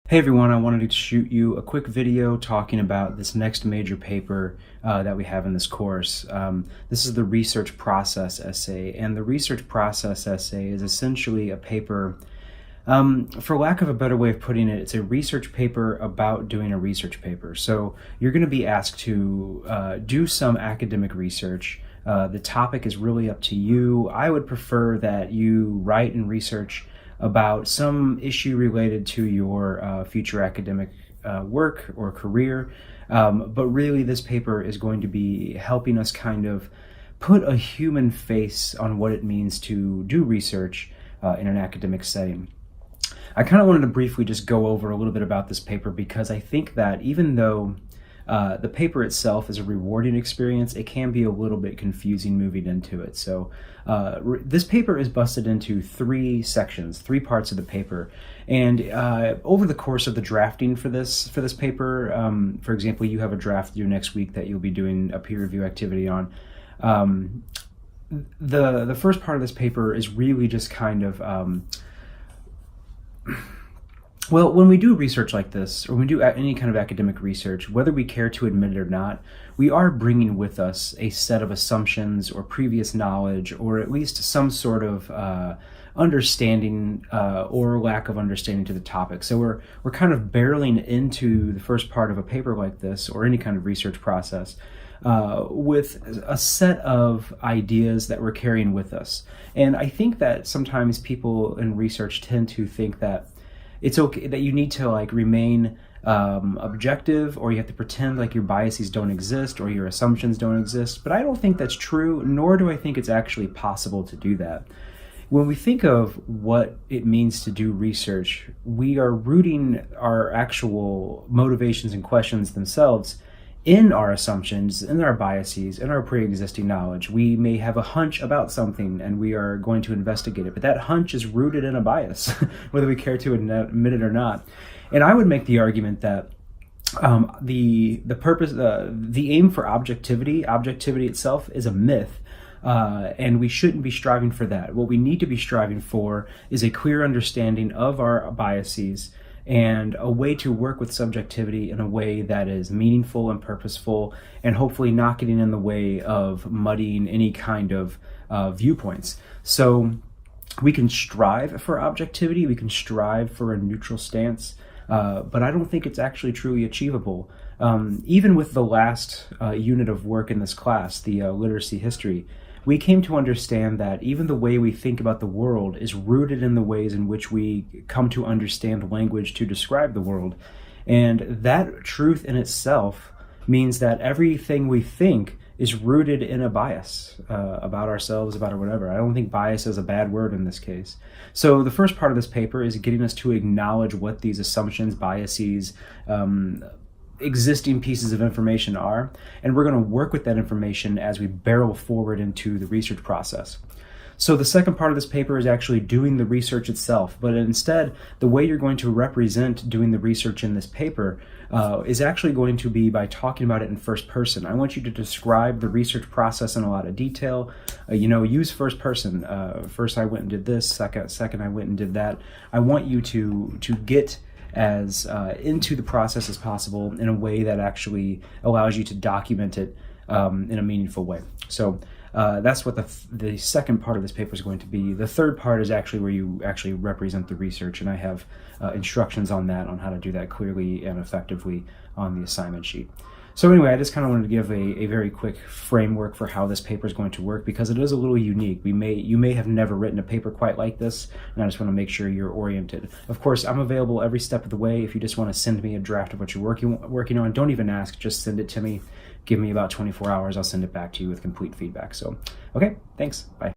Hey everyone, I wanted to shoot you a quick video talking about this next major paper that we have in this course. This is the research process essay, and the research process essay is essentially a paper, for lack of a better way of putting it, it's a research paper about doing a research paper. So you're going to be asked to do some academic research. The topic is really up to you. I would prefer that you write and research about some issue related to your future academic work or career. But really this paper is going to be helping us kind of put a human face on what it means to do research in an academic setting. I kind of wanted to briefly just go over a little bit about this paper because I think that even though the paper itself is a rewarding experience, it can be a little bit confusing moving into it. So this paper is busted into three sections, three parts of the paper. And over the course of the drafting for this paper, for example, you have a draft due next week that you'll be doing a peer review activity on. The first part of this paper is really just kind of well, when we do research like this, or when we do any kind of academic research, whether we care to admit it or not, we are bringing with us a set of assumptions or previous knowledge, or at least some sort of understanding or lack of understanding to the topic. So we're kind of barreling into the first part of a paper like this, or any kind of research process, with a set of ideas that we're carrying with us. And I think that sometimes people in research tend to think that it's okay, that you need to remain objective, or you have to pretend like your biases don't exist or your assumptions don't exist. But I don't think that's true, nor do I think it's actually possible to do that. When we think of what it means to do research, we are rooting our actual motivations and questions themselves in our assumptions, in our biases, in our pre-existing knowledge. We may have a hunch about something and we are going to investigate it, but that hunch is rooted in a bias, whether we care to admit it or not. And I would make the argument that the aim for objectivity itself is a myth. And we shouldn't be striving for that. What we need to be striving for is a clear understanding of our biases and a way to work with subjectivity in a way that is meaningful and purposeful, and hopefully not getting in the way of muddying any kind of viewpoints. So we can strive for objectivity, we can strive for a neutral stance, but I don't think it's actually truly achievable. Even with the last unit of work in this class, the literacy history, we came to understand that even the way we think about the world is rooted in the ways in which we come to understand language to describe the world. And that truth in itself means that everything we think is rooted in a bias about ourselves, about or whatever. I don't think bias is a bad word in this case. So the first part of this paper is getting us to acknowledge what these assumptions, biases, existing pieces of information are, and we're going to work with that information as we barrel forward into the research process. So the second part of this paper is actually doing the research itself, but instead the way you're going to represent doing the research in this paper is actually going to be by talking about it in first person. I want you to describe the research process in a lot of detail. Use first person. First I went and did this, second I went and did that. I want you to get as into the process as possible in a way that actually allows you to document it in a meaningful way. So that's what the second part of this paper is going to be. The third part is actually where you actually represent the research, and I have instructions on that, on how to do that clearly and effectively on the assignment sheet. So anyway, I just kind of wanted to give a very quick framework for how this paper is going to work, because it is a little unique. You may have never written a paper quite like this, and I just want to make sure you're oriented. Of course, I'm available every step of the way. If you just want to send me a draft of what you're working on, don't even ask, just send it to me. Give me about 24 hours, I'll send it back to you with complete feedback. So, okay, thanks, bye.